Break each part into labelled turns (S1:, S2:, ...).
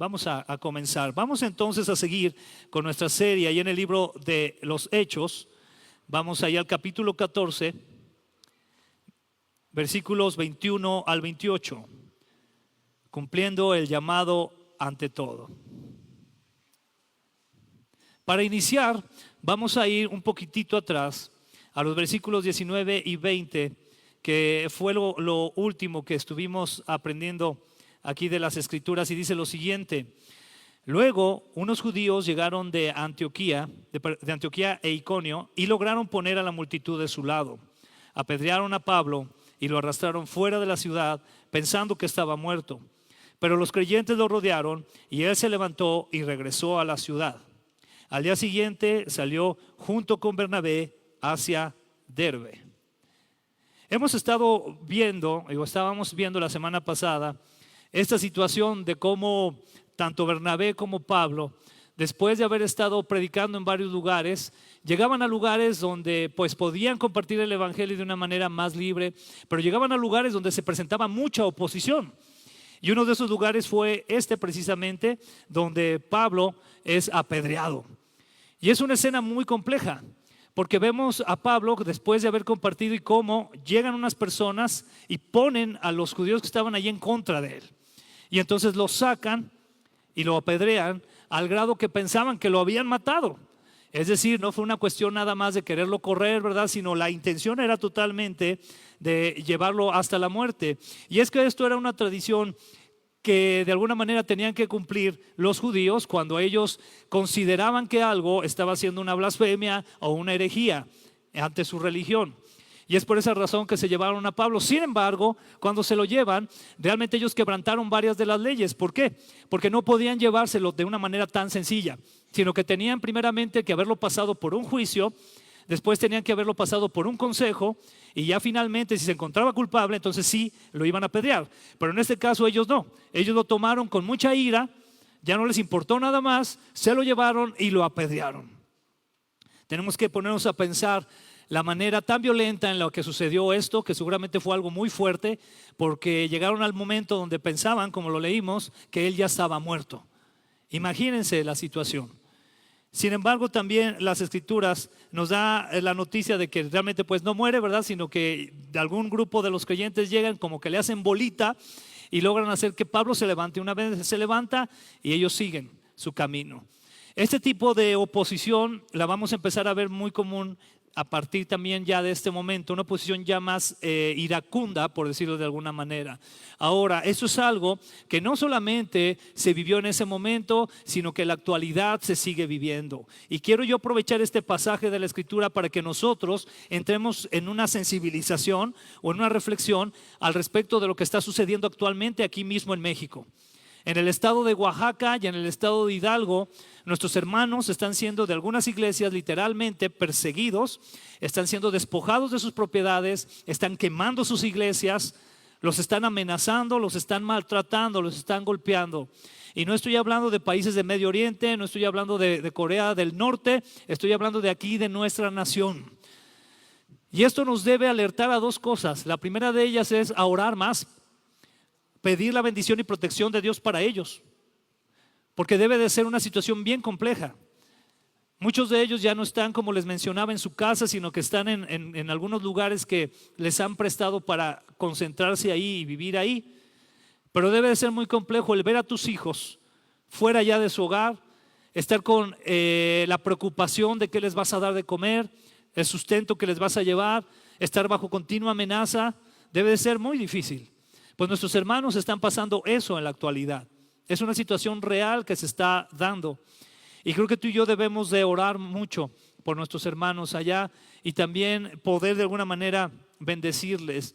S1: Vamos a comenzar. Vamos entonces a seguir con nuestra serie ahí en el libro de los Hechos. Vamos ahí al capítulo 14, versículos 21 al 28, cumpliendo el llamado ante todo. Para iniciar, vamos a ir un poquitito atrás a los versículos 19 y 20, que fue lo último que estuvimos aprendiendo aquí de las Escrituras, y dice lo siguiente: luego unos judíos llegaron de Antioquía e Iconio y lograron poner a la multitud de su lado. Apedrearon a Pablo y lo arrastraron fuera de la ciudad pensando que estaba muerto. Pero los creyentes lo rodearon y él se levantó y regresó a la ciudad. Al día siguiente salió junto con Bernabé hacia Derbe. Hemos estado viendo, estábamos viendo la semana pasada, esta situación de cómo tanto Bernabé como Pablo, después de haber estado predicando en varios lugares, llegaban a lugares donde pues podían compartir el evangelio de una manera más libre, pero llegaban a lugares donde se presentaba mucha oposición. Y uno de esos lugares fue precisamente, donde Pablo es apedreado. Y es una escena muy compleja, porque vemos a Pablo después de haber compartido y cómo llegan unas personas y ponen a los judíos que estaban allí en contra de él. Y entonces lo sacan y lo apedrean al grado que pensaban que lo habían matado. Es decir, no fue una cuestión nada más de quererlo correr, ¿verdad? Sino la intención era totalmente de llevarlo hasta la muerte. Y es que esto era una tradición que de alguna manera tenían que cumplir los judíos cuando ellos consideraban que algo estaba siendo una blasfemia o una herejía ante su religión. Y es por esa razón que se llevaron a Pablo. Sin embargo, cuando se lo llevan, realmente ellos quebrantaron varias de las leyes. ¿Por qué? Porque no podían llevárselo de una manera tan sencilla, sino que tenían primeramente que haberlo pasado por un juicio, después tenían que haberlo pasado por un consejo, y ya finalmente si se encontraba culpable, entonces sí lo iban a apedrear. Pero en este caso ellos no, ellos lo tomaron con mucha ira, ya no les importó nada más, se lo llevaron y lo apedrearon. Tenemos que ponernos a pensar la manera tan violenta en la que sucedió esto, que seguramente fue algo muy fuerte, porque llegaron al momento donde pensaban, como lo leímos, que él ya estaba muerto. Imagínense la situación. Sin embargo, también las Escrituras nos da la noticia de que realmente pues no muere, ¿verdad? Sino que de algún grupo de los creyentes llegan, como que le hacen bolita y logran hacer que Pablo se levante. Una vez se levanta y ellos siguen su camino. Este tipo de oposición la vamos a empezar a ver muy común a partir también ya de este momento, una posición ya más iracunda, por decirlo de alguna manera. Ahora, eso es algo que no solamente se vivió en ese momento, sino que en la actualidad se sigue viviendo. Y quiero yo aprovechar este pasaje de la Escritura para que nosotros entremos en una sensibilización o en una reflexión al respecto de lo que está sucediendo actualmente aquí mismo en México. En el estado de Oaxaca y en el estado de Hidalgo, nuestros hermanos están siendo de algunas iglesias literalmente perseguidos, están siendo despojados de sus propiedades, están quemando sus iglesias, los están amenazando, los están maltratando, los están golpeando. Y no estoy hablando de países de Medio Oriente, no estoy hablando de Corea del Norte, estoy hablando de aquí, de nuestra nación. Y esto nos debe alertar a dos cosas. La primera de ellas es a orar más, pedir la bendición y protección de Dios para ellos, porque debe de ser una situación bien compleja. Muchos de ellos ya no están, como les mencionaba, en su casa, sino que están en algunos lugares que les han prestado para concentrarse ahí y vivir ahí. Pero debe de ser muy complejo el ver a tus hijos fuera ya de su hogar, estar con la preocupación de qué les vas a dar de comer, el sustento que les vas a llevar, estar bajo continua amenaza. Debe de ser muy difícil. Pues nuestros hermanos están pasando eso en la actualidad. Es una situación real que se está dando. Y creo que tú y yo debemos de orar mucho por nuestros hermanos allá y también poder de alguna manera bendecirles.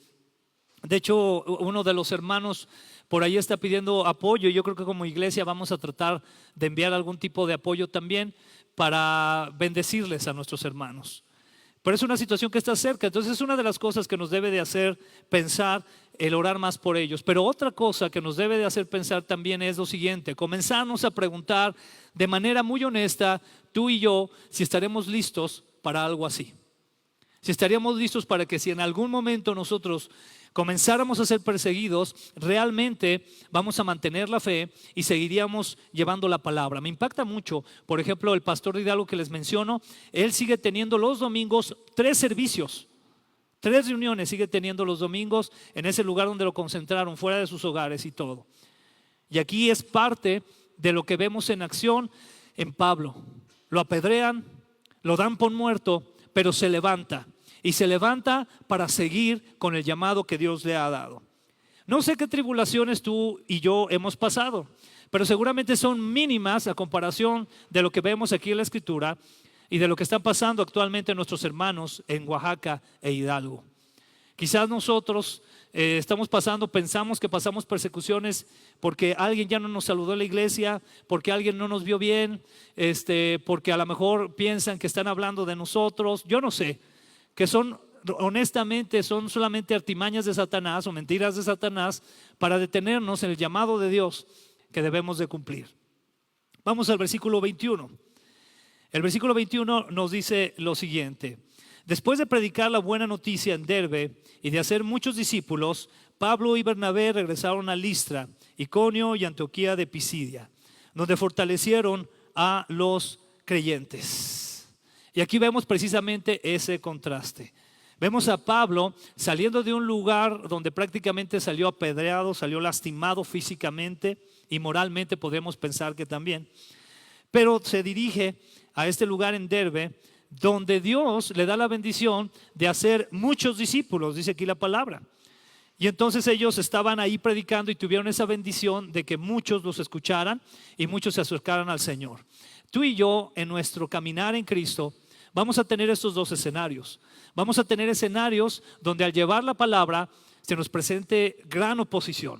S1: De hecho, uno de los hermanos por ahí está pidiendo apoyo. Yo creo que como iglesia vamos a tratar de enviar algún tipo de apoyo también para bendecirles a nuestros hermanos. Pero es una situación que está cerca, entonces es una de las cosas que nos debe de hacer pensar el orar más por ellos. Pero otra cosa que nos debe de hacer pensar también es lo siguiente: comenzarnos a preguntar de manera muy honesta, tú y yo, si estaremos listos para algo así. Si estaríamos listos para que si en algún momento nosotros comenzáramos a ser perseguidos, realmente vamos a mantener la fe y seguiríamos llevando la palabra. Me impacta mucho, por ejemplo, el pastor de Hidalgo que les menciono, él sigue teniendo los domingos 3 servicios, 3 reuniones sigue teniendo los domingos en ese lugar donde lo concentraron, fuera de sus hogares y todo. Y aquí es parte de lo que vemos en acción en Pablo. Lo apedrean, lo dan por muerto, pero se levanta. Y se levanta para seguir con el llamado que Dios le ha dado. No sé qué tribulaciones tú y yo hemos pasado, pero seguramente son mínimas a comparación de lo que vemos aquí en la Escritura y de lo que están pasando actualmente nuestros hermanos en Oaxaca e Hidalgo. Quizás nosotros pensamos que pasamos persecuciones porque alguien ya no nos saludó en la iglesia, porque alguien no nos vio bien, porque a lo mejor piensan que están hablando de nosotros, yo no sé. Que honestamente son solamente artimañas de Satanás o mentiras de Satanás para detenernos en el llamado de Dios que debemos de cumplir. Vamos al versículo 21. El versículo 21 nos dice lo siguiente: después de predicar la buena noticia en Derbe y de hacer muchos discípulos, Pablo y Bernabé regresaron a Listra, Iconio y Antioquía de Pisidia, donde fortalecieron a los creyentes. Y aquí vemos precisamente ese contraste. Vemos a Pablo saliendo de un lugar donde prácticamente salió apedreado, salió lastimado físicamente y moralmente, podemos pensar que también. Pero se dirige a este lugar en Derbe, donde Dios le da la bendición de hacer muchos discípulos, dice aquí la palabra. Y entonces ellos estaban ahí predicando y tuvieron esa bendición de que muchos los escucharan y muchos se acercaran al Señor. Tú y yo, en nuestro caminar en Cristo, vamos a tener estos 2 escenarios. Vamos a tener escenarios donde al llevar la palabra se nos presente gran oposición.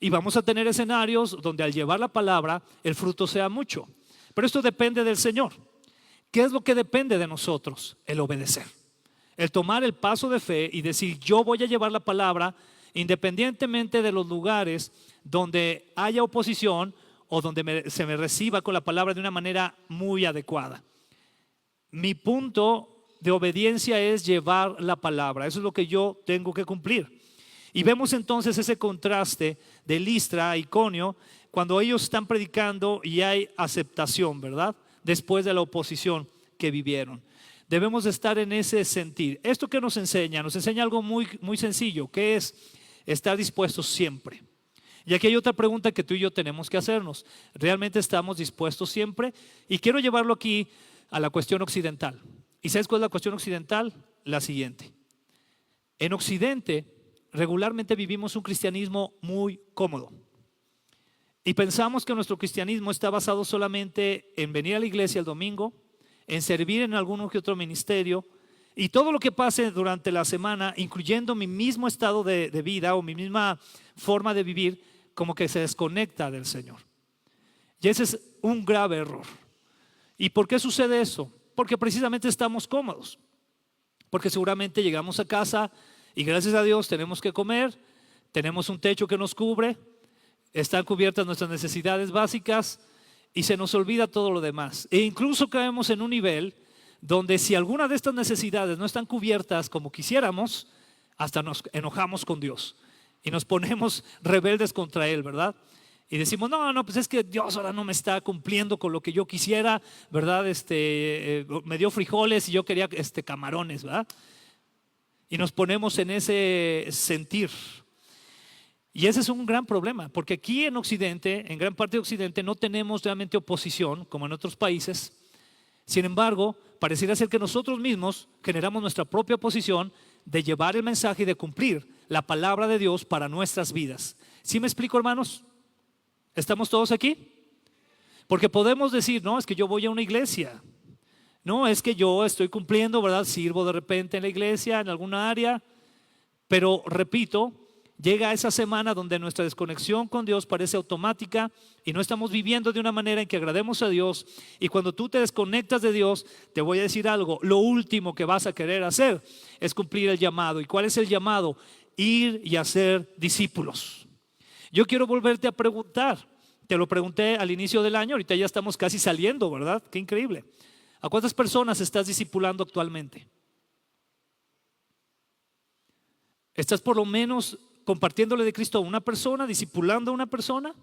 S1: Y vamos a tener escenarios donde al llevar la palabra el fruto sea mucho. Pero esto depende del Señor. ¿Qué es lo que depende de nosotros? El obedecer. El tomar el paso de fe y decir: yo voy a llevar la palabra independientemente de los lugares donde haya oposición o donde se me reciba con la palabra de una manera muy adecuada. Mi punto de obediencia es llevar la palabra. Eso es lo que yo tengo que cumplir. Y vemos entonces ese contraste de Listra a Iconio cuando ellos están predicando y hay aceptación, ¿verdad? Después de la oposición que vivieron. Debemos de estar en ese sentir. ¿Esto qué nos enseña? Nos enseña algo muy, muy sencillo, que es estar dispuestos siempre. Y aquí hay otra pregunta que tú y yo tenemos que hacernos. ¿Realmente estamos dispuestos siempre? Y quiero llevarlo aquí a la cuestión occidental. ¿Y sabes cuál es la cuestión occidental? La siguiente. En Occidente regularmente vivimos un cristianismo muy cómodo. Y pensamos que nuestro cristianismo está basado solamente en venir a la iglesia el domingo, en servir en alguno que otro ministerio, y todo lo que pase durante la semana, incluyendo mi mismo estado de vida o mi misma forma de vivir, como que se desconecta del Señor. Y ese es un grave error. ¿Y por qué sucede eso? Porque precisamente estamos cómodos. Porque seguramente llegamos a casa y gracias a Dios tenemos que comer, tenemos un techo que nos cubre, están cubiertas nuestras necesidades básicas y se nos olvida todo lo demás. E incluso caemos en un nivel donde si alguna de estas necesidades no están cubiertas como quisiéramos, hasta nos enojamos con Dios y nos ponemos rebeldes contra Él, ¿verdad? Y decimos: no, pues es que Dios ahora no me está cumpliendo con lo que yo quisiera, ¿verdad? Me dio frijoles y yo quería camarones, ¿verdad? Y nos ponemos en ese sentir. Y ese es un gran problema, porque aquí en Occidente, en gran parte de Occidente, no tenemos realmente oposición como en otros países. Sin embargo, pareciera ser que nosotros mismos generamos nuestra propia oposición de llevar el mensaje y de cumplir la palabra de Dios para nuestras vidas. ¿Sí me explico, hermanos? ¿Estamos todos aquí? Porque podemos decir: no, es que yo voy a una iglesia. No, es que yo estoy cumpliendo, ¿verdad? Sirvo de repente en la iglesia, en alguna área. Pero repito, llega esa semana donde nuestra desconexión con Dios parece automática y no estamos viviendo de una manera en que agrademos a Dios. Y cuando tú te desconectas de Dios, te voy a decir algo: lo último que vas a querer hacer es cumplir el llamado. ¿Y cuál es el llamado? Ir y hacer discípulos. Yo quiero volverte a preguntar. Te lo pregunté al inicio del año, ahorita ya estamos casi saliendo, ¿verdad? Qué increíble. ¿A cuántas personas estás discipulando actualmente? ¿Estás por lo menos compartiéndole de Cristo a una persona, discipulando a una persona?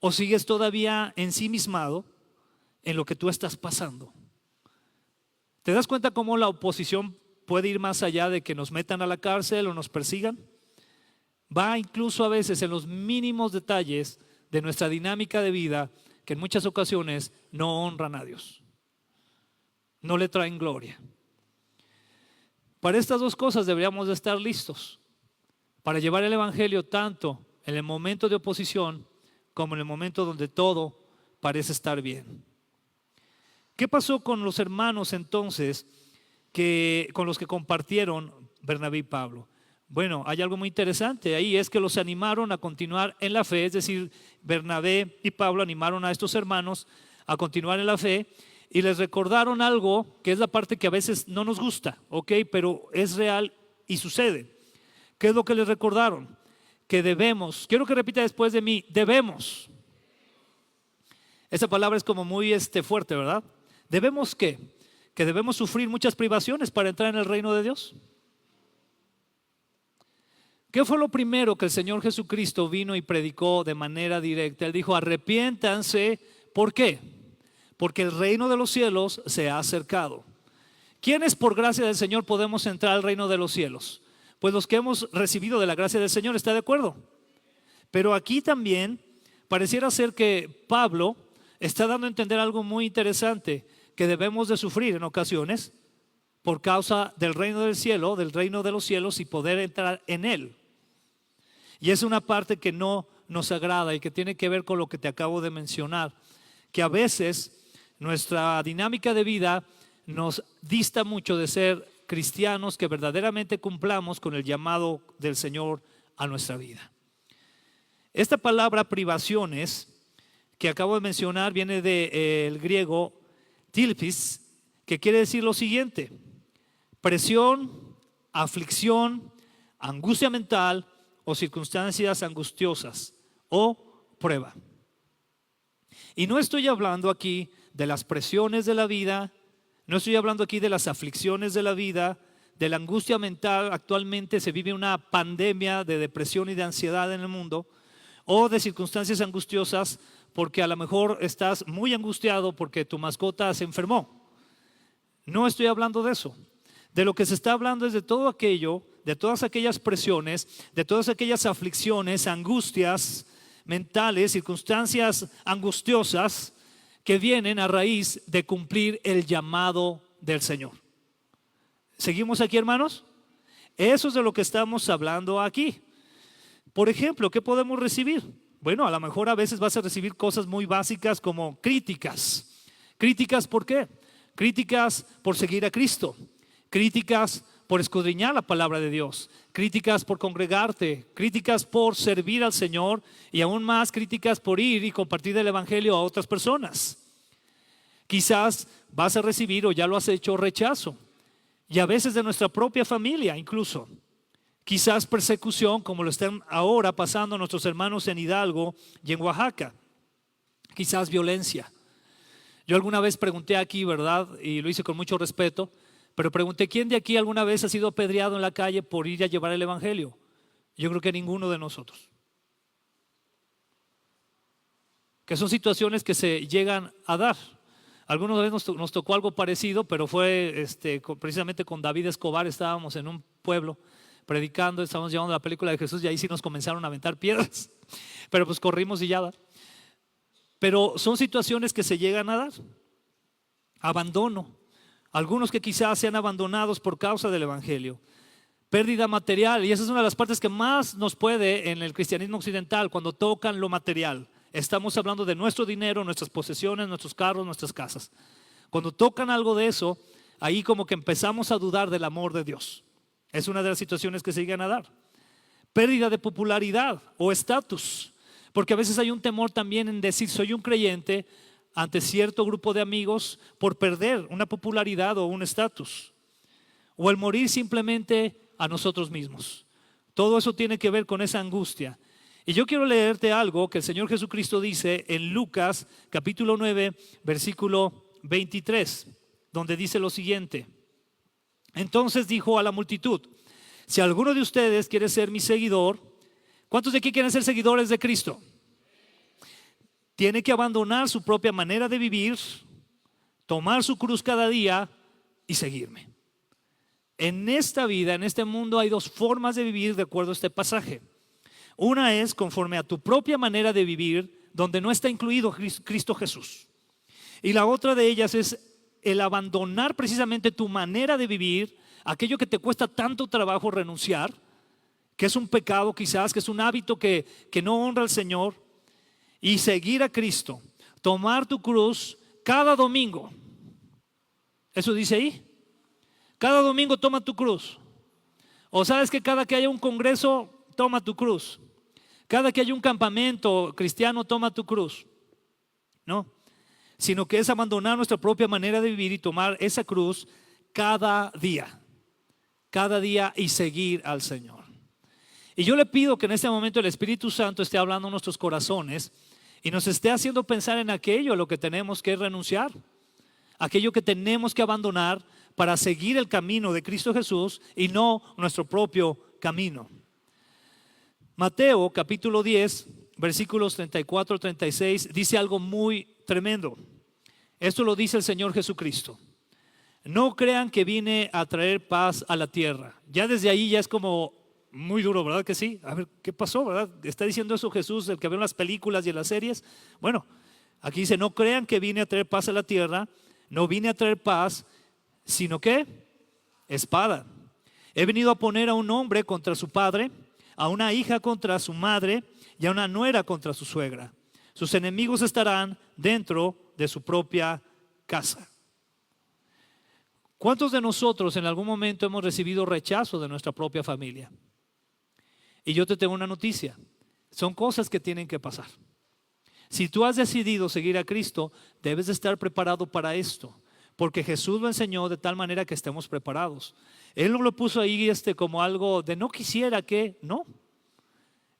S1: ¿O sigues todavía ensimismado en lo que tú estás pasando? ¿Te das cuenta cómo la oposición puede ir más allá de que nos metan a la cárcel o nos persigan? Va incluso a veces en los mínimos detalles de nuestra dinámica de vida, que en muchas ocasiones no honran a Dios, no le traen gloria. Para estas dos cosas deberíamos de estar listos, para llevar el evangelio tanto en el momento de oposición como en el momento donde todo parece estar bien. ¿Qué pasó con los hermanos entonces con los que compartieron Bernabé y Pablo? Bueno, hay algo muy interesante ahí, es que los animaron a continuar en la fe, es decir, Bernabé y Pablo animaron a estos hermanos a continuar en la fe y les recordaron algo que es la parte que a veces no nos gusta, ¿ok? Pero es real y sucede. ¿Qué es lo que les recordaron? Que debemos, quiero que repita después de mí, debemos. Esa palabra es como muy fuerte, ¿verdad? ¿Debemos qué? Que debemos sufrir muchas privaciones para entrar en el reino de Dios. ¿Qué fue lo primero que el Señor Jesucristo vino y predicó de manera directa? Él dijo, arrepiéntanse. ¿Por qué? Porque el reino de los cielos se ha acercado. ¿Quiénes por gracia del Señor podemos entrar al reino de los cielos? Pues los que hemos recibido de la gracia del Señor, ¿está de acuerdo? Pero aquí también pareciera ser que Pablo está dando a entender algo muy interesante, que debemos de sufrir en ocasiones por causa del reino del cielo, del reino de los cielos y poder entrar en él. Y es una parte que no nos agrada y que tiene que ver con lo que te acabo de mencionar, que a veces nuestra dinámica de vida nos dista mucho de ser cristianos que verdaderamente cumplamos con el llamado del Señor a nuestra vida. Esta palabra privaciones que acabo de mencionar viene del griego tilpis, que quiere decir lo siguiente: presión, aflicción, angustia mental o circunstancias angustiosas o prueba. Y no estoy hablando aquí de las presiones de la vida, no estoy hablando aquí de las aflicciones de la vida, de la angustia mental. Actualmente se vive una pandemia de depresión y de ansiedad en el mundo, o de circunstancias angustiosas porque a lo mejor estás muy angustiado porque tu mascota se enfermó. No estoy hablando de eso. De lo que se está hablando es de todo aquello, de todas aquellas presiones, de todas aquellas aflicciones, angustias mentales, circunstancias angustiosas que vienen a raíz de cumplir el llamado del Señor. ¿Seguimos aquí, hermanos? Eso es de lo que estamos hablando aquí. Por ejemplo, ¿qué podemos recibir? Bueno, a lo mejor a veces vas a recibir cosas muy básicas como críticas. ¿Críticas por qué? Críticas por seguir a Cristo. Críticas por escudriñar la palabra de Dios. Críticas por congregarte. Críticas por servir al Señor. Y aún más críticas por ir y compartir el evangelio a otras personas. Quizás vas a recibir, o ya lo has hecho, rechazo. Y a veces de nuestra propia familia incluso. Quizás persecución, como lo están ahora pasando nuestros hermanos en Hidalgo y en Oaxaca. Quizás violencia. Yo alguna vez pregunté aquí, ¿verdad? Y lo hice con mucho respeto, pero pregunté, ¿quién de aquí alguna vez ha sido apedreado en la calle por ir a llevar el evangelio? Yo creo que ninguno de nosotros. Que son situaciones que se llegan a dar. Algunos de nos tocó algo parecido, pero fue precisamente con David Escobar. Estábamos en un pueblo predicando, estábamos llevando la película de Jesús y ahí sí nos comenzaron a aventar piedras, pero pues corrimos y ya va. Pero son situaciones que se llegan a dar. Abandono, algunos que quizás sean abandonados por causa del evangelio. Pérdida material, y esa es una de las partes que más nos puede en el cristianismo occidental, cuando tocan lo material. Estamos hablando de nuestro dinero, nuestras posesiones, nuestros carros, nuestras casas. Cuando tocan algo de eso, ahí como que empezamos a dudar del amor de Dios. Es una de las situaciones que se llegan a dar. Pérdida de popularidad o estatus, porque a veces hay un temor también en decir soy un creyente ante cierto grupo de amigos por perder una popularidad o un estatus, o el morir simplemente a nosotros mismos. Todo eso tiene que ver con esa angustia. Y yo quiero leerte algo que el Señor Jesucristo dice en Lucas capítulo 9 versículo 23, donde dice lo siguiente: entonces dijo a la multitud, Si alguno de ustedes quiere ser mi seguidor, ¿cuántos de aquí quieren ser seguidores de Cristo? Tiene que abandonar su propia manera de vivir, tomar su cruz cada día y seguirme. En esta vida, en este mundo, hay dos formas de vivir de acuerdo a este pasaje. Una es conforme a tu propia manera de vivir, donde no está incluido Cristo Jesús. Y la otra de ellas es el abandonar precisamente tu manera de vivir, aquello que te cuesta tanto trabajo renunciar, que es un pecado quizás, que es un hábito que no honra al Señor, y seguir a Cristo, tomar tu cruz cada domingo. Eso dice ahí. Cada domingo toma tu cruz. O sabes que cada que haya un congreso, toma tu cruz. Cada que haya un campamento cristiano, toma tu cruz. No, sino que es abandonar nuestra propia manera de vivir y tomar esa cruz cada día y seguir al Señor. Y yo le pido que en este momento el Espíritu Santo esté hablando en nuestros corazones y nos esté haciendo pensar en aquello a lo que tenemos que renunciar, aquello que tenemos que abandonar para seguir el camino de Cristo Jesús y no nuestro propio camino. Mateo capítulo 10, versículos 34 al 36 dice algo muy tremendo. Esto lo dice el Señor Jesucristo. No crean que vine a traer paz a la tierra. Ya desde ahí ya es como muy duro, ¿verdad que sí? A ver, ¿qué pasó, verdad? ¿Está diciendo eso Jesús, el que ve en las películas y en las series? Bueno, aquí dice, no crean que vine a traer paz a la tierra. No vine a traer paz, sino que espada. He venido a poner a un hombre contra su padre, a una hija contra su madre y a una nuera contra su suegra. Sus enemigos estarán dentro de su propia casa. ¿Cuántos de nosotros en algún momento hemos recibido rechazo de nuestra propia familia? Y yo te tengo una noticia, son cosas que tienen que pasar. Si tú has decidido seguir a Cristo, debes de estar preparado para esto, porque Jesús lo enseñó de tal manera que estemos preparados. Él no lo puso ahí como algo de no quisiera que, no.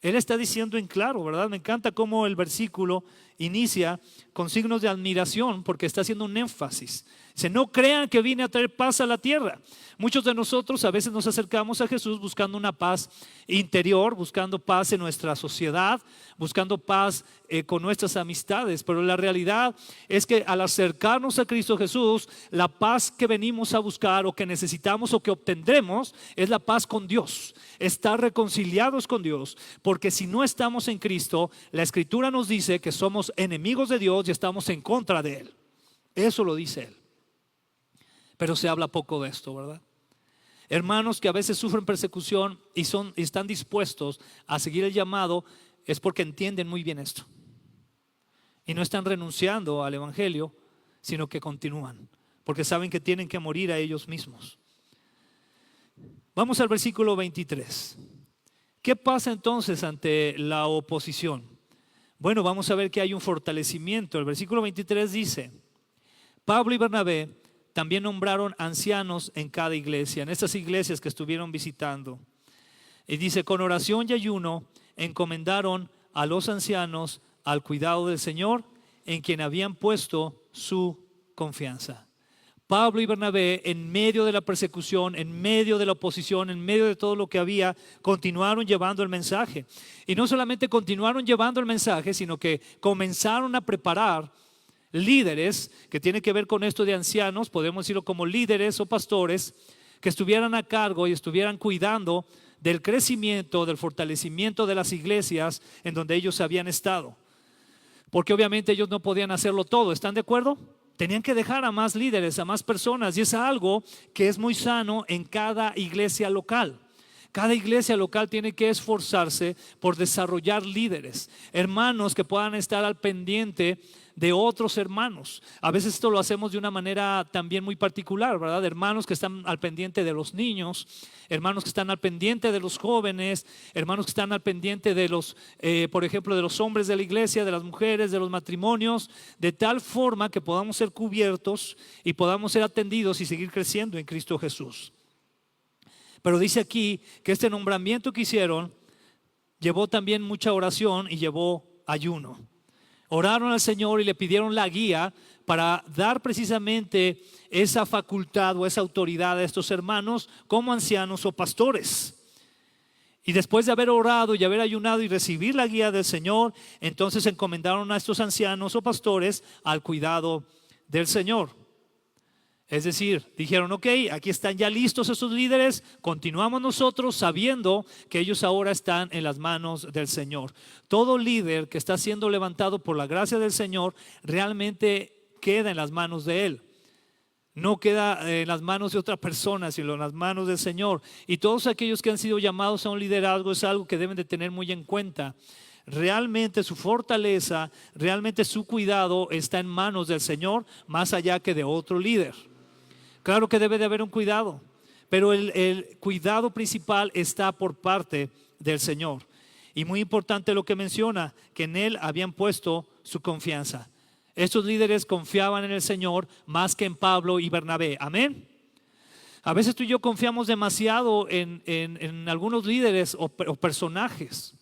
S1: Él está diciendo en claro, ¿verdad? Me encanta cómo el versículo inicia con signos de admiración porque está haciendo un énfasis. Dice, no crean que vine a traer paz a la tierra. Muchos de nosotros a veces nos acercamos a Jesús buscando una paz interior, buscando paz en nuestra sociedad, buscando paz con nuestras amistades. Pero la realidad es que al acercarnos a Cristo Jesús, la paz que venimos a buscar o que necesitamos o que obtendremos es la paz con Dios. Estar reconciliados con Dios. Porque si no estamos en Cristo, la Escritura nos dice que somos enemigos de Dios y estamos en contra de Él. Eso lo dice Él. Pero se habla poco de esto, ¿verdad? Hermanos que a veces sufren persecución y están dispuestos a seguir el llamado, es porque entienden muy bien esto. Y no están renunciando al Evangelio, sino que continúan, porque saben que tienen que morir a ellos mismos. Vamos al versículo 23. ¿Qué pasa entonces ante la oposición? Bueno, vamos a ver que hay un fortalecimiento. El versículo 23 dice, Pablo y Bernabé también nombraron ancianos en cada iglesia, en estas iglesias que estuvieron visitando. Y dice, con oración y ayuno encomendaron a los ancianos al cuidado del Señor, en quien habían puesto su confianza. Pablo y Bernabé, en medio de la persecución, en medio de la oposición, en medio de todo lo que había, continuaron llevando el mensaje. Y no solamente continuaron llevando el mensaje, sino que comenzaron a preparar líderes, que tiene que ver con esto de ancianos, podemos decirlo como líderes o pastores, que estuvieran a cargo y estuvieran cuidando del crecimiento, del fortalecimiento de las iglesias en donde ellos habían estado. Porque obviamente ellos no podían hacerlo todo, ¿están de acuerdo? Tenían que dejar a más líderes, a más personas, y es algo que es muy sano en cada iglesia local. Cada iglesia local tiene que esforzarse por desarrollar líderes, hermanos que puedan estar al pendiente de otros hermanos. A veces esto lo hacemos de una manera también muy particular, ¿verdad? Hermanos que están al pendiente de los niños, hermanos que están al pendiente de los jóvenes, hermanos que están al pendiente de los, por ejemplo, de los hombres de la iglesia, de las mujeres, de los matrimonios, de tal forma que podamos ser cubiertos y podamos ser atendidos y seguir creciendo en Cristo Jesús. Pero dice aquí que este nombramiento que hicieron llevó también mucha oración y llevó ayuno. Oraron al Señor y le pidieron la guía para dar precisamente esa facultad o esa autoridad a estos hermanos como ancianos o pastores. Y después de haber orado y haber ayunado y recibir la guía del Señor, entonces encomendaron a estos ancianos o pastores al cuidado del Señor. Es decir, dijeron, ok, aquí están ya listos esos líderes, continuamos nosotros sabiendo que ellos ahora están en las manos del Señor. Todo líder que está siendo levantado por la gracia del Señor realmente queda en las manos de Él. No queda en las manos de otra persona, sino en las manos del Señor. Y todos aquellos que han sido llamados a un liderazgo es algo que deben de tener muy en cuenta. Realmente su fortaleza, realmente su cuidado está en manos del Señor, más allá que de otro líder. Claro que debe de haber un cuidado, pero el cuidado principal está por parte del Señor. Y muy importante lo que menciona, que en Él habían puesto su confianza. Estos líderes confiaban en el Señor más que en Pablo y Bernabé. Amén. A veces tú y yo confiamos demasiado en algunos líderes o personajes.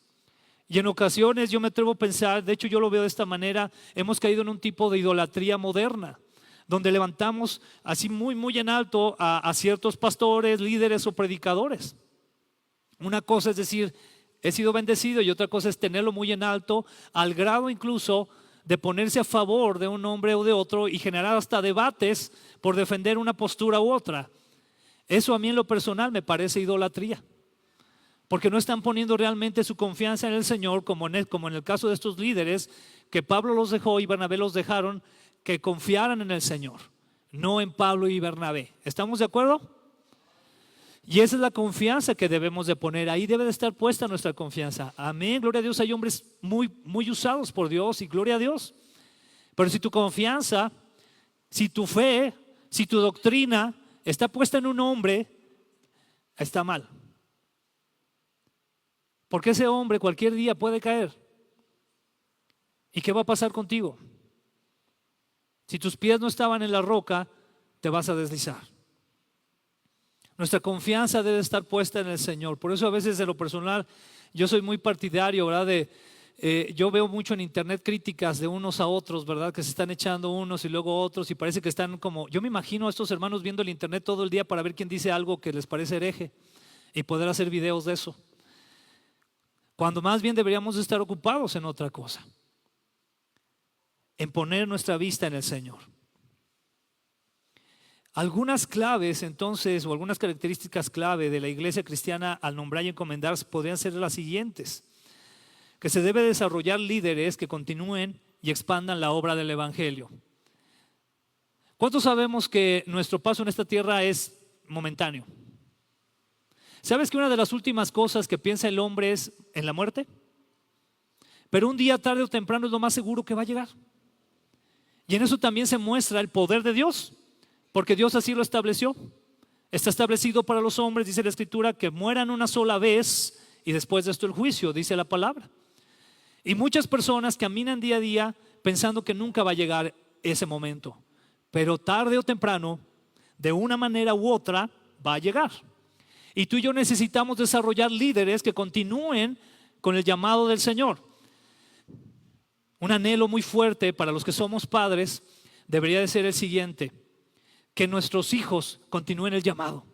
S1: Y en ocasiones yo me atrevo a pensar, de hecho yo lo veo de esta manera, hemos caído en un tipo de idolatría moderna, donde levantamos así muy en alto a ciertos pastores, líderes o predicadores. Una cosa es decir, he sido bendecido, y otra cosa es tenerlo muy en alto, al grado incluso de ponerse a favor de un hombre o de otro y generar hasta debates por defender una postura u otra. Eso a mí en lo personal me parece idolatría, porque no están poniendo realmente su confianza en el Señor, como en el caso de estos líderes que Pablo los dejó y Bernabé los dejaron, que confiaran en el Señor, no en Pablo y Bernabé. ¿Estamos de acuerdo? Y esa es la confianza que debemos de poner. Ahí debe de estar puesta nuestra confianza. Amén, gloria a Dios. Hay hombres muy usados por Dios y gloria a Dios. Pero si tu confianza, si tu fe, si tu doctrina está puesta en un hombre, está mal. Porque ese hombre cualquier día puede caer. ¿Y qué va a pasar contigo? Si tus pies no estaban en la roca, te vas a deslizar. Nuestra confianza debe estar puesta en el Señor. Por eso a veces de lo personal yo soy muy partidario, ¿verdad? Yo veo mucho en internet críticas de unos a otros, ¿verdad? Que se están echando unos y luego otros y parece que están como, yo me imagino a estos hermanos viendo el internet todo el día para ver quién dice algo que les parece hereje y poder hacer videos de eso. Cuando más bien deberíamos estar ocupados en otra cosa, en poner nuestra vista en el Señor. Algunas claves entonces, o algunas características clave de la iglesia cristiana al nombrar y encomendar podrían ser las siguientes: que se debe desarrollar líderes que continúen y expandan la obra del Evangelio. ¿Cuántos sabemos que nuestro paso en esta tierra es momentáneo? ¿Sabes que una de las últimas cosas que piensa el hombre es en la muerte? Pero un día, tarde o temprano, es lo más seguro que va a llegar. Y en eso también se muestra el poder de Dios, porque Dios así lo estableció. Está establecido para los hombres, dice la Escritura, que mueran una sola vez y después de esto el juicio, dice la palabra. Y muchas personas caminan día a día pensando que nunca va a llegar ese momento, pero tarde o temprano, de una manera u otra, va a llegar. Y tú y yo necesitamos desarrollar líderes que continúen con el llamado del Señor. Un anhelo muy fuerte para los que somos padres debería de ser el siguiente: que nuestros hijos continúen el llamado.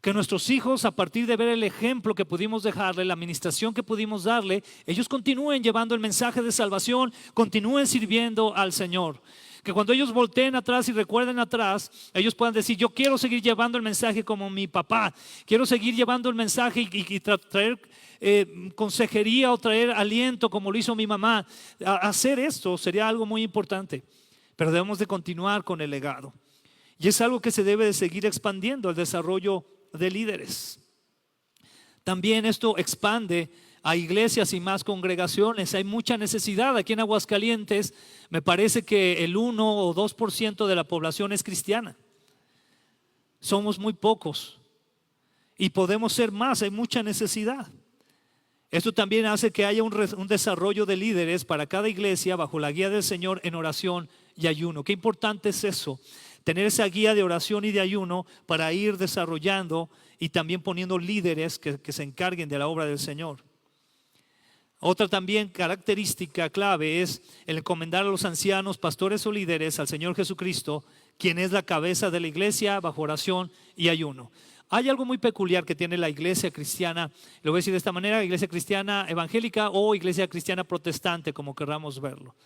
S1: Que nuestros hijos, a partir de ver el ejemplo que pudimos dejarle, la administración que pudimos darle, ellos continúen llevando el mensaje de salvación, continúen sirviendo al Señor. Que cuando ellos volteen atrás y recuerden atrás, ellos puedan decir: yo quiero seguir llevando el mensaje como mi papá, quiero seguir llevando el mensaje y traer consejería o traer aliento como lo hizo mi mamá. Hacer esto sería algo muy importante, pero debemos de continuar con el legado. Y es algo que se debe de seguir expandiendo, el desarrollo de líderes. También esto expande a iglesias y más congregaciones. Hay mucha necesidad. Aquí en Aguascalientes me parece que el 1 o 2% de la población es cristiana. Somos muy pocos y podemos ser más. Hay mucha necesidad. Esto también hace que haya un desarrollo de líderes para cada iglesia bajo la guía del Señor en oración y ayuno. Qué importante es eso, tener esa guía de oración y de ayuno para ir desarrollando y también poniendo líderes que se encarguen de la obra del Señor. Otra también característica clave es el encomendar a los ancianos, pastores o líderes al Señor Jesucristo, quien es la cabeza de la iglesia, bajo oración y ayuno. Hay algo muy peculiar que tiene la iglesia cristiana, lo voy a decir de esta manera: iglesia cristiana evangélica o iglesia cristiana protestante, como querramos verlo.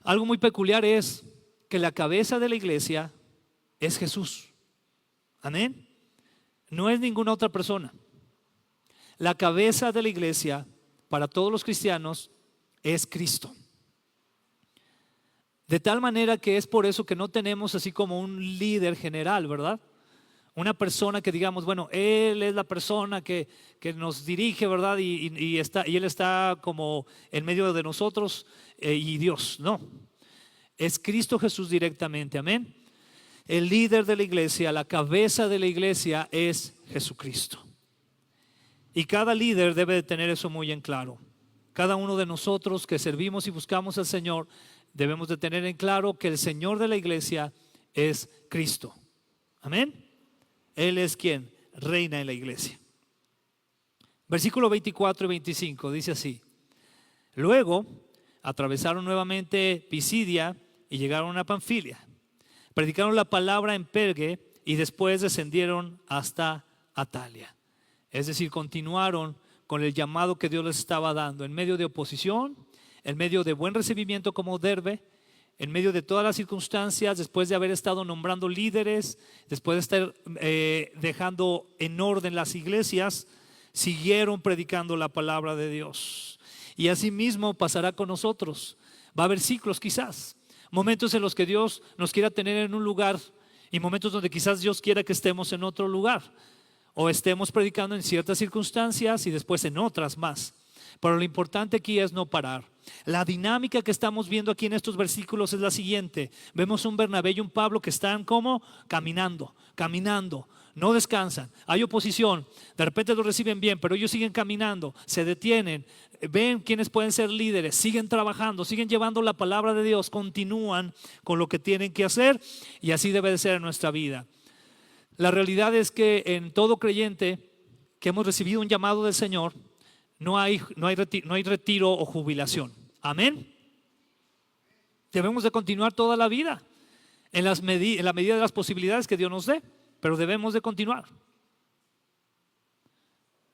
S1: Algo muy peculiar es que la cabeza de la iglesia es Jesús. Amén. No es ninguna otra persona. La cabeza de la iglesia para todos los cristianos es Cristo. De tal manera que es por eso que no tenemos así como un líder general, ¿verdad? Una persona que digamos, bueno, Él es la persona que nos dirige, ¿verdad? Y Él está como en medio de nosotros y Dios. No, es Cristo Jesús directamente, amén. El líder de la iglesia, la cabeza de la iglesia es Jesucristo. Y cada líder debe de tener eso muy en claro. Cada uno de nosotros que servimos y buscamos al Señor debemos de tener en claro que el Señor de la iglesia es Cristo. Amén. Él es quien reina en la iglesia. Versículo 24 y 25 dice así: luego atravesaron nuevamente Pisidia y llegaron a Panfilia. Predicaron la palabra en Perge y después descendieron hasta Atalia. Es decir, continuaron con el llamado que Dios les estaba dando en medio de oposición, en medio de buen recibimiento como Derbe, en medio de todas las circunstancias, después de haber estado nombrando líderes, después de estar dejando en orden las iglesias, siguieron predicando la palabra de Dios. Y así mismo pasará con nosotros. Va a haber ciclos quizás, momentos en los que Dios nos quiera tener en un lugar y momentos donde quizás Dios quiera que estemos en otro lugar, o estemos predicando en ciertas circunstancias y después en otras más. Pero lo importante aquí es no parar. La dinámica que estamos viendo aquí en estos versículos es la siguiente: vemos un Bernabé y un Pablo que están como caminando, no descansan, hay oposición, de repente lo reciben bien, pero ellos siguen caminando, se detienen, ven quiénes pueden ser líderes, siguen trabajando, siguen llevando la palabra de Dios, continúan con lo que tienen que hacer, y así debe de ser en nuestra vida. La realidad es que en todo creyente que hemos recibido un llamado del Señor, no hay retiro o jubilación. Amén. Debemos de continuar toda la vida en la medida de las posibilidades que Dios nos dé, pero debemos de continuar.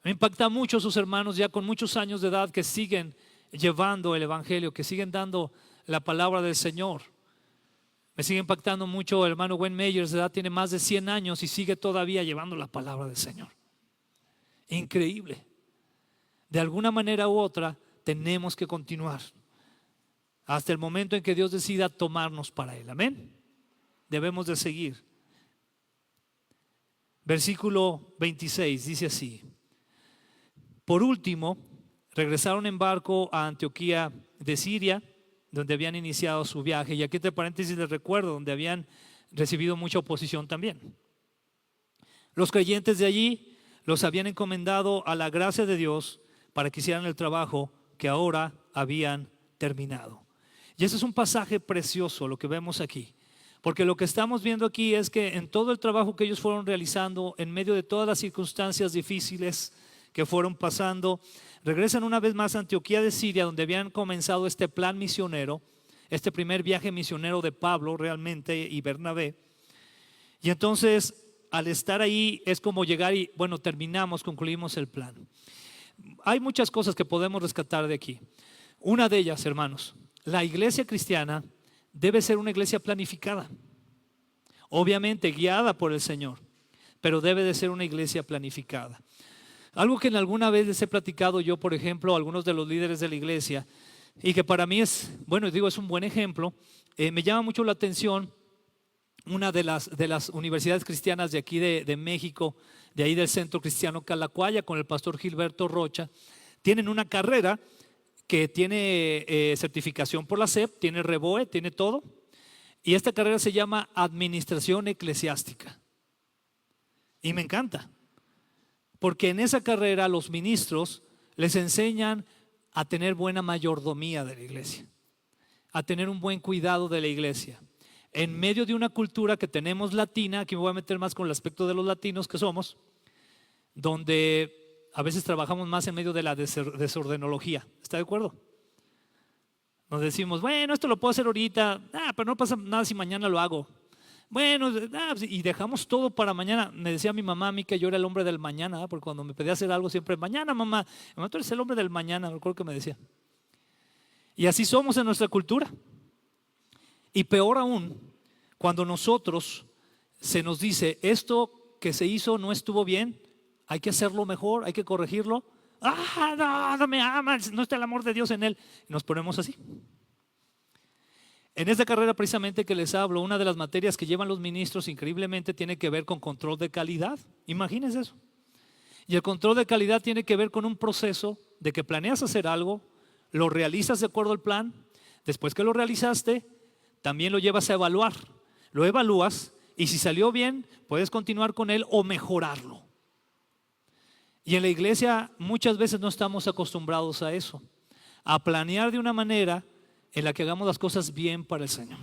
S1: Me impacta mucho sus hermanos ya con muchos años de edad que siguen llevando el evangelio, que siguen dando la palabra del Señor. Me sigue impactando mucho el hermano Wayne Myers, de edad tiene más de 100 años y sigue todavía llevando la palabra del Señor. Increíble. De alguna manera u otra tenemos que continuar hasta el momento en que Dios decida tomarnos para Él. Amén. Debemos de seguir. Versículo 26 dice así: por último, regresaron en barco a Antioquía de Siria, donde habían iniciado su viaje. Y aquí entre paréntesis les recuerdo, donde habían recibido mucha oposición también. Los creyentes de allí los habían encomendado a la gracia de Dios para que hicieran el trabajo que ahora habían terminado. Y ese es un pasaje precioso lo que vemos aquí, porque lo que estamos viendo aquí es que en todo el trabajo que ellos fueron realizando, en medio de todas las circunstancias difíciles que fueron pasando, regresan una vez más a Antioquía de Siria, donde habían comenzado este plan misionero, este primer viaje misionero de Pablo realmente y Bernabé. Y entonces al estar ahí es como llegar y bueno, concluimos el plan. Hay muchas cosas que podemos rescatar de aquí. Una de ellas, hermanos, la iglesia cristiana debe ser una iglesia planificada, obviamente guiada por el Señor, pero debe de ser una iglesia planificada. Algo que en alguna vez les he platicado yo, por ejemplo, a algunos de los líderes de la iglesia, y que para mí es, bueno, digo, es un buen ejemplo. Me llama mucho la atención una de las universidades cristianas de aquí de México, de ahí del Centro Cristiano Calacuaya, con el pastor Gilberto Rocha. Tienen una carrera que tiene certificación por la SEP, tiene REBOE, tiene todo. Y esta carrera se llama Administración Eclesiástica. Y me encanta, porque en esa carrera los ministros les enseñan a tener buena mayordomía de la iglesia, a tener un buen cuidado de la iglesia. En medio de una cultura que tenemos latina, aquí me voy a meter más con el aspecto de los latinos que somos, donde a veces trabajamos más en medio de la desordenología. ¿Está de acuerdo? Nos decimos, bueno, esto lo puedo hacer ahorita, pero no pasa nada si mañana lo hago. Bueno, y dejamos todo para mañana. Me decía mi mamá a mí que yo era el hombre del mañana, porque cuando me pedía hacer algo siempre, mañana mamá, tú eres el hombre del mañana, me acuerdo que me decía. Y así somos en nuestra cultura. Y peor aún, cuando nosotros se nos dice, esto que se hizo no estuvo bien, hay que hacerlo mejor, hay que corregirlo. No me amas, no está el amor de Dios en él. Y nos ponemos así. En esta carrera precisamente que les hablo, una de las materias que llevan los ministros increíblemente tiene que ver con control de calidad. Imagínense eso. Y el control de calidad tiene que ver con un proceso de que planeas hacer algo, lo realizas de acuerdo al plan, después que lo realizaste, también lo llevas a evaluar. Lo evalúas y si salió bien, puedes continuar con él o mejorarlo. Y en la iglesia muchas veces no estamos acostumbrados a eso, a planear de una manera en la que hagamos las cosas bien para el Señor.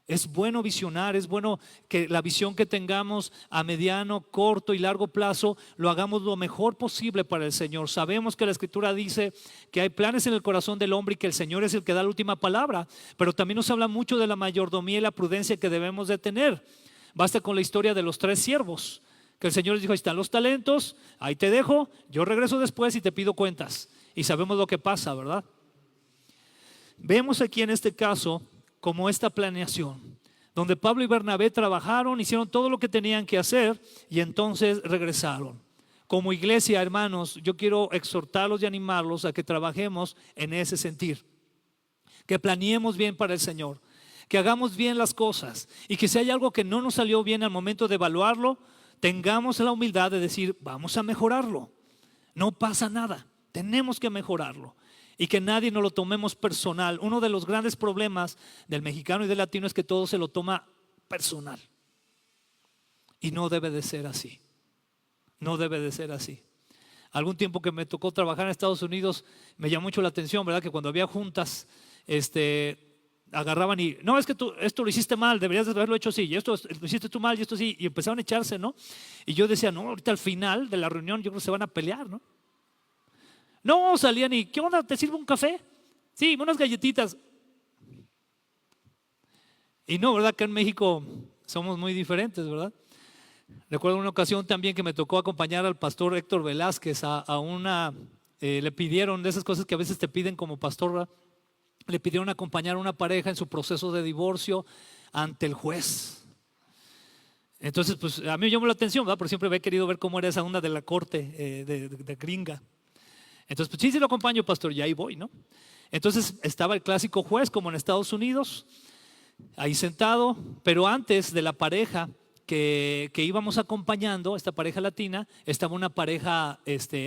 S1: Es bueno visionar, es bueno que la visión que tengamos a mediano, corto y largo plazo lo hagamos lo mejor posible para el Señor. Sabemos que la Escritura dice que hay planes en el corazón del hombre y que el Señor es el que da la última palabra, pero también nos habla mucho de la mayordomía y la prudencia que debemos de tener. Basta con la historia de los 3 siervos, que el Señor les dijo, ahí están los talentos, ahí te dejo, yo regreso después y te pido cuentas. Y sabemos lo que pasa, ¿verdad? Vemos aquí en este caso como esta planeación, donde Pablo y Bernabé trabajaron, hicieron todo lo que tenían que hacer y entonces regresaron. Como iglesia, hermanos, yo quiero exhortarlos y animarlos a que trabajemos en ese sentir, que planeemos bien para el Señor, que hagamos bien las cosas y que si hay algo que no nos salió bien al momento de evaluarlo, tengamos la humildad de decir, vamos a mejorarlo. No pasa nada, tenemos que mejorarlo. Y que nadie nos lo tomemos personal. Uno de los grandes problemas del mexicano y del latino es que todo se lo toma personal. Y no debe de ser así. No debe de ser así. Algún tiempo que me tocó trabajar en Estados Unidos, me llamó mucho la atención, ¿verdad? Que cuando había juntas, agarraban y, no, es que tú esto lo hiciste mal, deberías de haberlo hecho así, y esto lo hiciste tú mal, y esto sí, y empezaron a echarse, ¿no? Y yo decía, no, ahorita al final de la reunión yo creo que se van a pelear, ¿no? No, salían y, ¿qué onda? ¿Te sirvo un café? Sí, unas galletitas. Y no, ¿verdad? Que en México somos muy diferentes, ¿verdad? Recuerdo una ocasión también que me tocó acompañar al pastor Héctor Velázquez a una, le pidieron de esas cosas que a veces te piden como pastor, ¿verdad? Le pidieron acompañar a una pareja en su proceso de divorcio ante el juez. Entonces, pues a mí me llamó la atención, ¿verdad? Porque siempre había querido ver cómo era esa onda de la corte de gringa. Entonces, pues sí lo acompaño, pastor, y ahí voy, ¿no? Entonces estaba el clásico juez, como en Estados Unidos, ahí sentado, pero antes de la pareja que íbamos acompañando, esta pareja latina, estaba una pareja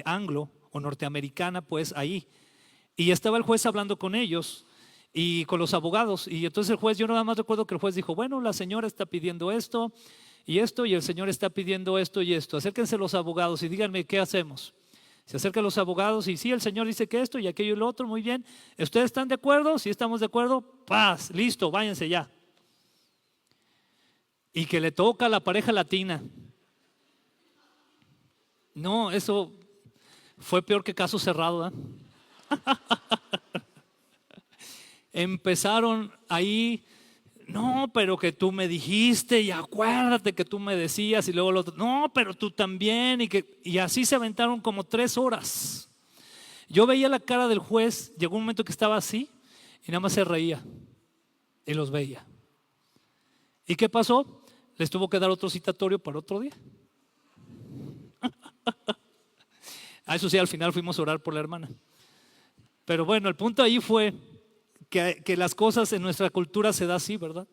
S1: anglo o norteamericana, pues ahí. Y estaba el juez hablando con ellos y con los abogados. Y entonces el juez, yo nada más recuerdo que el juez dijo, bueno, la señora está pidiendo esto, y el señor está pidiendo esto y esto. Acérquense los abogados y díganme qué hacemos. Se acercan los abogados y sí, el señor dice que esto y aquello y lo otro, muy bien. ¿Ustedes están de acuerdo? Si estamos de acuerdo, paz, listo, váyanse ya. Y que le toca a la pareja latina. No, eso fue peor que caso cerrado, ¿eh? Empezaron ahí, no, pero que tú me dijiste y acuérdate que tú me decías y luego lo otro, no, pero tú también y así se aventaron como 3 horas. Yo veía la cara del juez, llegó un momento que estaba así y nada más se reía y los veía. ¿Y qué pasó? Les tuvo que dar otro citatorio para otro día. A eso sí, al final fuimos a orar por la hermana. Pero bueno, el punto ahí fue que las cosas en nuestra cultura se da así, ¿verdad?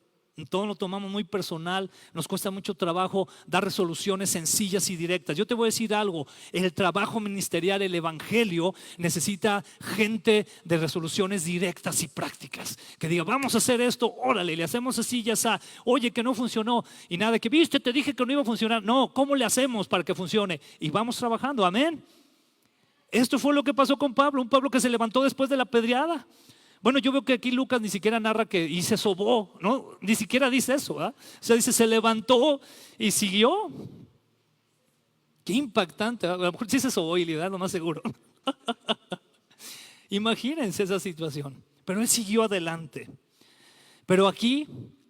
S1: Todo lo tomamos muy personal, nos cuesta mucho trabajo dar resoluciones sencillas y directas. Yo te voy a decir algo, el trabajo ministerial, el evangelio necesita gente de resoluciones directas y prácticas. Que diga, vamos a hacer esto, órale, le hacemos así, ya está. Oye, que no funcionó y nada, que viste, te dije que no iba a funcionar. No, ¿cómo le hacemos para que funcione? Y vamos trabajando, amén. Esto fue lo que pasó con Pablo, un Pablo que se levantó después de la pedreada. Bueno, yo veo que aquí Lucas ni siquiera narra que y se sobó, ¿no? Ni siquiera dice eso, ¿verdad? O sea, dice, se levantó y siguió. Qué impactante. A lo mejor sí es eso hoy, ¿verdad? Lo más seguro. Imagínense esa situación. Pero él siguió adelante. Pero aquí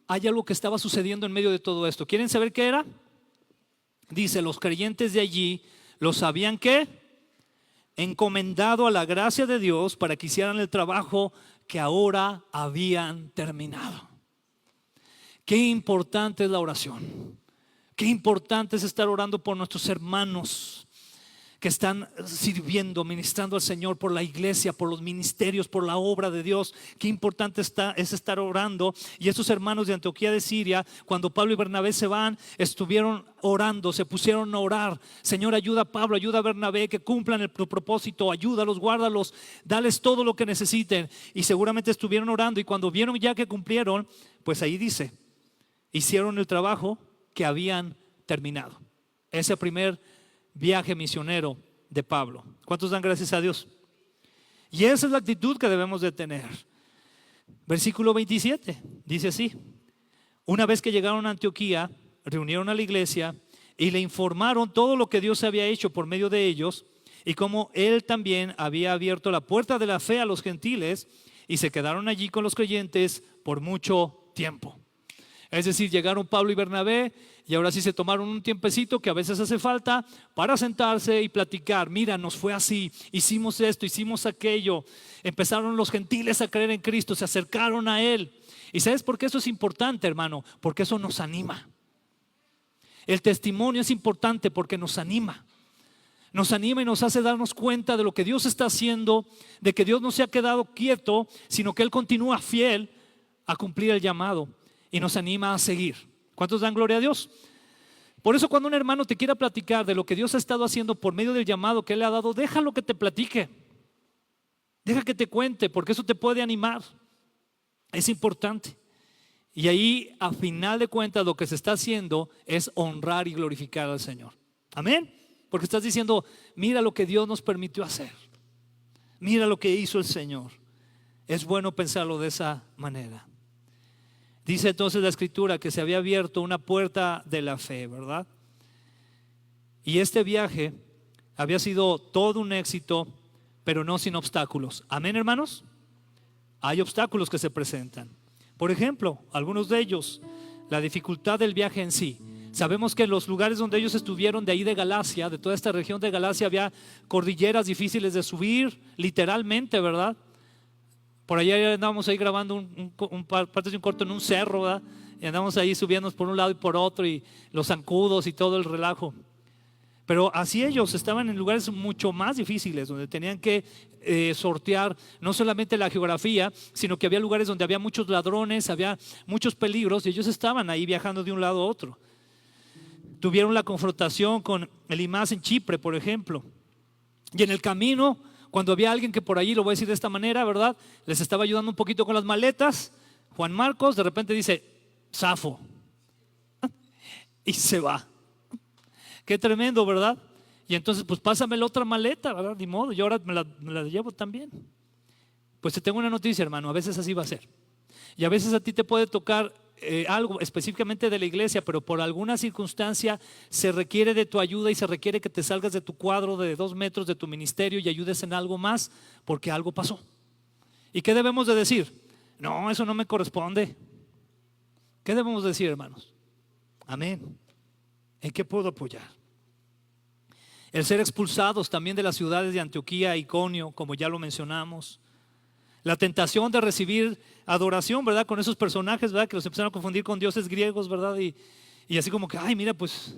S1: hay algo que estaba sucediendo en medio de todo esto. ¿Quieren saber qué era? Dice, los creyentes de allí los habían ¿qué? Encomendado a la gracia de Dios para que hicieran el trabajo que ahora habían terminado. Qué importante es la oración. Qué importante es estar orando por nuestros hermanos que están sirviendo, ministrando al Señor, por la iglesia, por los ministerios, por la obra de Dios. Qué importante es estar orando. Y esos hermanos de Antioquía de Siria, cuando Pablo y Bernabé se van, estuvieron orando, se pusieron a orar. Señor, ayuda a Pablo, ayuda a Bernabé, que cumplan tu propósito, ayúdalos, guárdalos, dales todo lo que necesiten. Y seguramente estuvieron orando, y cuando vieron ya que cumplieron, pues ahí dice, hicieron el trabajo que habían terminado. Ese primer viaje misionero de Pablo. ¿Cuántos dan gracias a Dios? Y esa es la actitud que debemos de tener. Versículo 27 dice así: una vez que llegaron a Antioquía, reunieron a la iglesia y le informaron todo lo que Dios había hecho por medio de ellos, y cómo él también había abierto la puerta de la fe a los gentiles, y se quedaron allí con los creyentes por mucho tiempo. Es decir, llegaron Pablo y Bernabé y ahora sí se tomaron un tiempecito que a veces hace falta para sentarse y platicar. Mira, nos fue así, hicimos esto, hicimos aquello. Empezaron los gentiles a creer en Cristo, se acercaron a Él. ¿Y sabes por qué eso es importante, hermano? Porque eso nos anima. El testimonio es importante porque nos anima. Nos anima y nos hace darnos cuenta de lo que Dios está haciendo, de que Dios no se ha quedado quieto, sino que Él continúa fiel a cumplir el llamado. Y nos anima a seguir. ¿Cuántos dan gloria a Dios? Por eso cuando un hermano te quiera platicar de lo que Dios ha estado haciendo por medio del llamado que Él le ha dado, déjalo que te platique. Deja que te cuente, porque eso te puede animar. Es importante. Y ahí, a final de cuentas, lo que se está haciendo es honrar y glorificar al Señor. Amén. Porque estás diciendo, mira lo que Dios nos permitió hacer. Mira lo que hizo el Señor. Es bueno pensarlo de esa manera. Dice entonces la Escritura que se había abierto una puerta de la fe, ¿verdad? Y este viaje había sido todo un éxito, pero no sin obstáculos. ¿Amén, hermanos? Hay obstáculos que se presentan. Por ejemplo, algunos de ellos, la dificultad del viaje en sí. Sabemos que en los lugares donde ellos estuvieron, de ahí de Galacia, de toda esta región de Galacia, había cordilleras difíciles de subir, literalmente, ¿verdad? Por allá andábamos ahí grabando partes de un corto en un cerro, ¿verdad? Y andamos ahí subiéndonos por un lado y por otro, y los zancudos y todo el relajo. Pero así ellos estaban en lugares mucho más difíciles, donde tenían que sortear no solamente la geografía, sino que había lugares donde había muchos ladrones, había muchos peligros, y ellos estaban ahí viajando de un lado a otro. Tuvieron la confrontación con Elimas en Chipre, por ejemplo. Y en el camino, cuando había alguien que por allí, lo voy a decir de esta manera, ¿verdad?, les estaba ayudando un poquito con las maletas, Juan Marcos de repente dice, zafo, y se va. Qué tremendo, ¿verdad? Y entonces, pues pásame la otra maleta, ¿verdad? Ni modo, yo ahora me la llevo también. Pues te tengo una noticia, hermano, a veces así va a ser. Y a veces a ti te puede tocar algo específicamente de la iglesia, pero por alguna circunstancia se requiere de tu ayuda y se requiere que te salgas de tu cuadro de 2 metros de tu ministerio y ayudes en algo más, porque algo pasó. ¿Y qué debemos de decir? No, eso no me corresponde. ¿Qué debemos decir, hermanos? Amén. ¿En qué puedo apoyar? El ser expulsados también de las ciudades de Antioquía e Iconio, como ya lo mencionamos. La tentación de recibir adoración, ¿verdad? Con esos personajes, ¿verdad? Que los empezaron a confundir con dioses griegos, ¿verdad? Y así como que, ay, mira, pues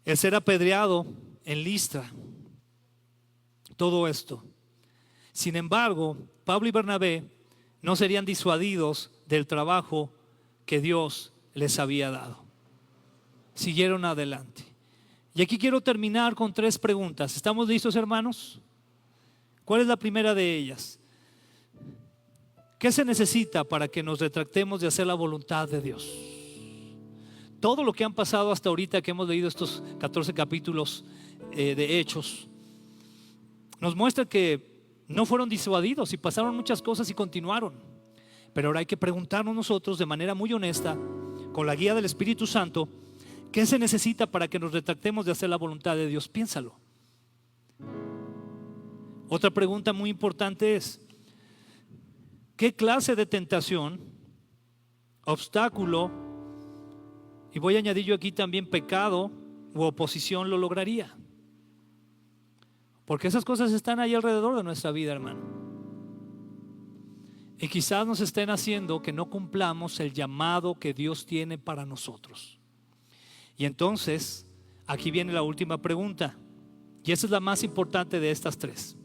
S1: el ser apedreado en Listra. Todo esto. Sin embargo, Pablo y Bernabé no serían disuadidos del trabajo que Dios les había dado. Siguieron adelante. Y aquí quiero terminar con 3 preguntas. ¿Estamos listos, hermanos? ¿Cuál es la primera de ellas? ¿Qué se necesita para que nos retractemos de hacer la voluntad de Dios? Todo lo que han pasado hasta ahorita, que hemos leído estos 14 capítulos de Hechos, nos muestra que no fueron disuadidos y pasaron muchas cosas y continuaron. Pero ahora hay que preguntarnos nosotros de manera muy honesta, con la guía del Espíritu Santo, ¿Qué se necesita para que nos retractemos de hacer la voluntad de Dios? Piénsalo. Otra pregunta muy importante es: ¿qué clase de tentación, obstáculo, y voy a añadir yo aquí también pecado u oposición, lo lograría? Porque esas cosas están ahí alrededor de nuestra vida, hermano. Y quizás nos estén haciendo que no cumplamos el llamado que Dios tiene para nosotros. Y entonces, aquí viene la última pregunta, y esa es la más importante de estas tres.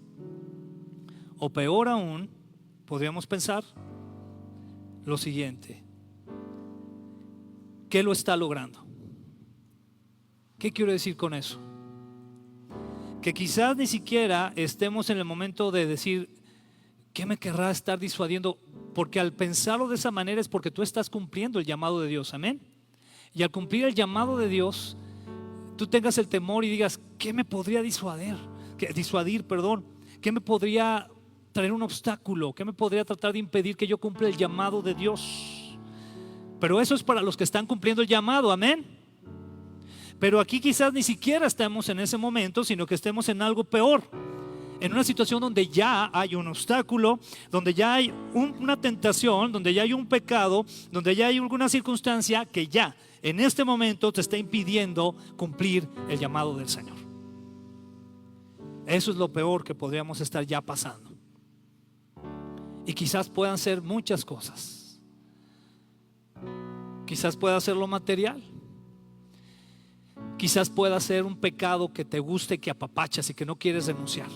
S1: O peor aún, podríamos pensar lo siguiente: ¿qué lo está logrando? ¿Qué quiero decir con eso? Que quizás ni siquiera estemos en el momento de decir: ¿qué me querrá estar disuadiendo? Porque al pensarlo de esa manera es porque tú estás cumpliendo el llamado de Dios, amén. Y al cumplir el llamado de Dios, tú tengas el temor y digas: ¿qué me podría disuadir? ¿Qué me podría traer un obstáculo? ¿Qué me podría tratar de impedir que yo cumpla el llamado de Dios? Pero eso es para los que están cumpliendo el llamado, amén. Pero aquí quizás ni siquiera estemos en ese momento, sino que estemos en algo peor, en una situación donde ya hay un obstáculo, donde ya hay una tentación, donde ya hay un pecado, donde ya hay alguna circunstancia que ya en este momento te está impidiendo cumplir el llamado del Señor. Eso es lo peor que podríamos estar ya pasando. Y quizás puedan ser muchas cosas. Quizás pueda ser lo material. Quizás pueda ser un pecado que te guste, que apapachas y que no quieres denunciar.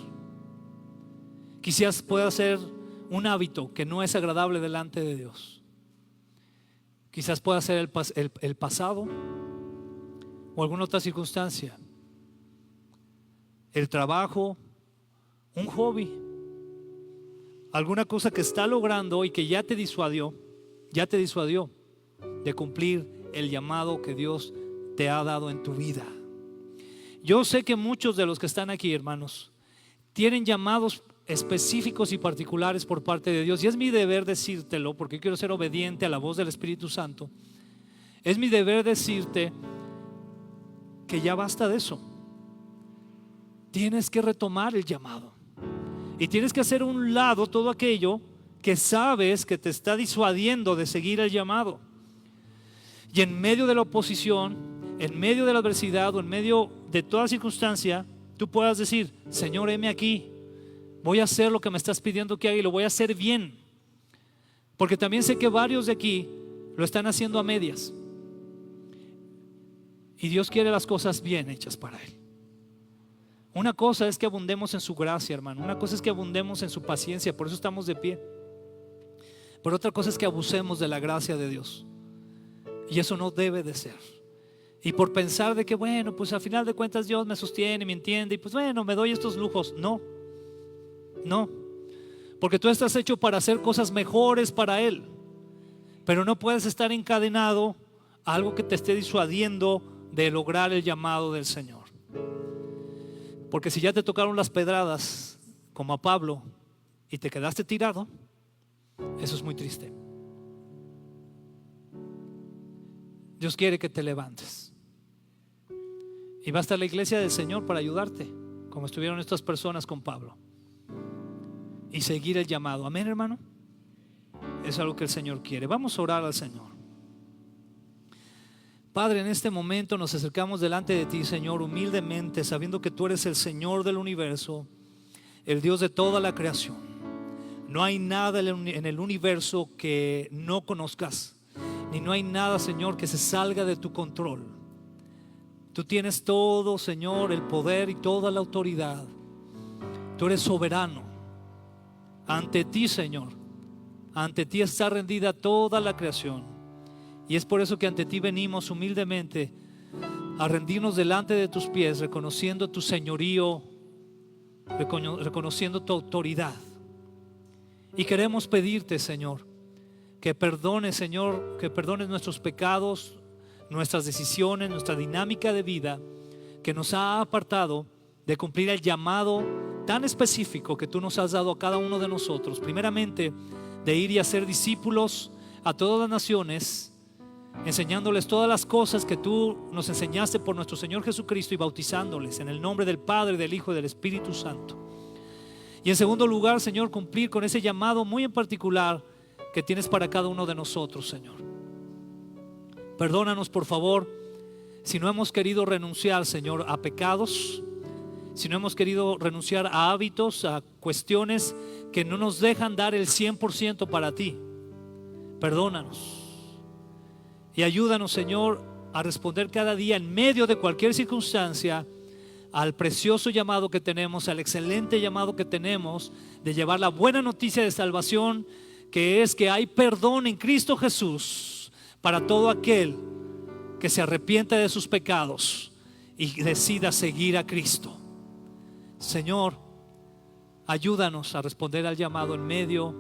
S1: Quizás pueda ser un hábito que no es agradable delante de Dios. Quizás pueda ser el pasado o alguna otra circunstancia, el trabajo, un hobby, alguna cosa que está logrando y que ya te disuadió de cumplir el llamado que Dios te ha dado en tu vida. Yo sé que muchos de los que están aquí, hermanos, tienen llamados específicos y particulares por parte de Dios, y es mi deber decírtelo, porque quiero ser obediente a la voz del Espíritu Santo. Es mi deber decirte que ya basta de eso. Tienes que retomar el llamado y tienes que hacer a un lado todo aquello que sabes que te está disuadiendo de seguir el llamado. Y en medio de la oposición, en medio de la adversidad o en medio de toda circunstancia, tú puedas decir: Señor, heme aquí. Voy a hacer lo que me estás pidiendo que haga y lo voy a hacer bien. Porque también sé que varios de aquí lo están haciendo a medias. Y Dios quiere las cosas bien hechas para Él. Una cosa es que abundemos en su gracia, hermano. Una cosa es que abundemos en su paciencia. Por eso estamos de pie. Pero otra cosa es que abusemos de la gracia de Dios. Y eso no debe de ser. Y por pensar de que bueno, pues al final de cuentas Dios me sostiene, me entiende, y pues bueno, me doy estos lujos. No, porque tú estás hecho para hacer cosas mejores para Él. Pero no puedes estar encadenado a algo que te esté disuadiendo de lograr el llamado del Señor. Porque si ya te tocaron las pedradas, como a Pablo, y te quedaste tirado, eso es muy triste. Dios quiere que te levantes. Y va a estar la iglesia del Señor para ayudarte, como estuvieron estas personas con Pablo. Y seguir el llamado. Amén, hermano. Es algo que el Señor quiere. Vamos a orar al Señor. Padre, en este momento nos acercamos delante de ti, Señor, humildemente, sabiendo que tú eres el Señor del universo, el Dios de toda la creación. No hay nada en el universo que no conozcas, ni no hay nada, Señor, que se salga de tu control. Tú tienes todo, Señor, el poder y toda la autoridad. Tú eres soberano. Ante ti, Señor, ante ti está rendida toda la creación. Y es por eso que ante ti venimos humildemente a rendirnos delante de tus pies, reconociendo tu señorío, reconociendo tu autoridad. Y queremos pedirte, Señor, que perdones, Señor, que perdones nuestros pecados, nuestras decisiones, nuestra dinámica de vida que nos ha apartado de cumplir el llamado tan específico que tú nos has dado a cada uno de nosotros. Primeramente, de ir y hacer discípulos a todas las naciones, enseñándoles todas las cosas que tú nos enseñaste por nuestro Señor Jesucristo y bautizándoles en el nombre del Padre, del Hijo y del Espíritu Santo. Y en segundo lugar, Señor, cumplir con ese llamado muy en particular que tienes para cada uno de nosotros, Señor. Perdónanos, por favor, si no hemos querido renunciar, Señor, a pecados, si no hemos querido renunciar a hábitos, a cuestiones que no nos dejan dar el 100% para ti. Perdónanos y ayúdanos, Señor, a responder cada día en medio de cualquier circunstancia al precioso llamado que tenemos, al excelente llamado que tenemos de llevar la buena noticia de salvación, que es que hay perdón en Cristo Jesús para todo aquel que se arrepiente de sus pecados y decida seguir a Cristo. Señor, ayúdanos a responder al llamado en medio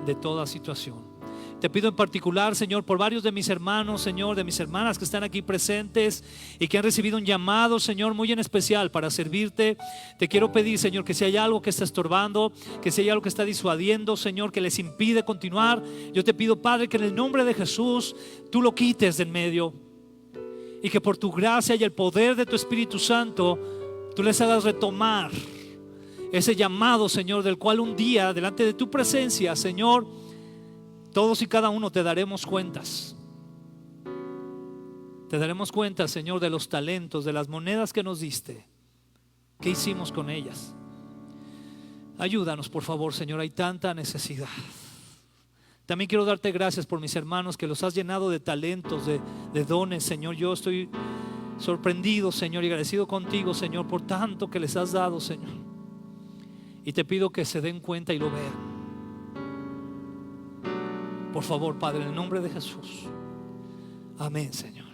S1: de toda situación. Te pido en particular, Señor, por varios de mis hermanos, Señor, de mis hermanas que están aquí presentes y que han recibido un llamado, Señor, muy en especial para servirte. Te quiero pedir, Señor, que si hay algo que está estorbando, que si hay algo que está disuadiendo, Señor, que les impide continuar, yo te pido, Padre, que en el nombre de Jesús tú lo quites de en medio y que por tu gracia y el poder de tu Espíritu Santo tú les hagas retomar ese llamado, Señor, del cual un día delante de tu presencia, Señor, todos y cada uno te daremos cuentas. Te daremos cuentas, Señor, de los talentos, de las monedas que nos diste. ¿Qué hicimos con ellas? Ayúdanos, por favor, Señor, hay tanta necesidad. También quiero darte gracias por mis hermanos que los has llenado de talentos, de dones, Señor. Yo estoy sorprendido, Señor, y agradecido contigo, Señor, por tanto que les has dado, Señor. Y te pido que se den cuenta y lo vean. Por favor, Padre, en el nombre de Jesús. Amén, Señor.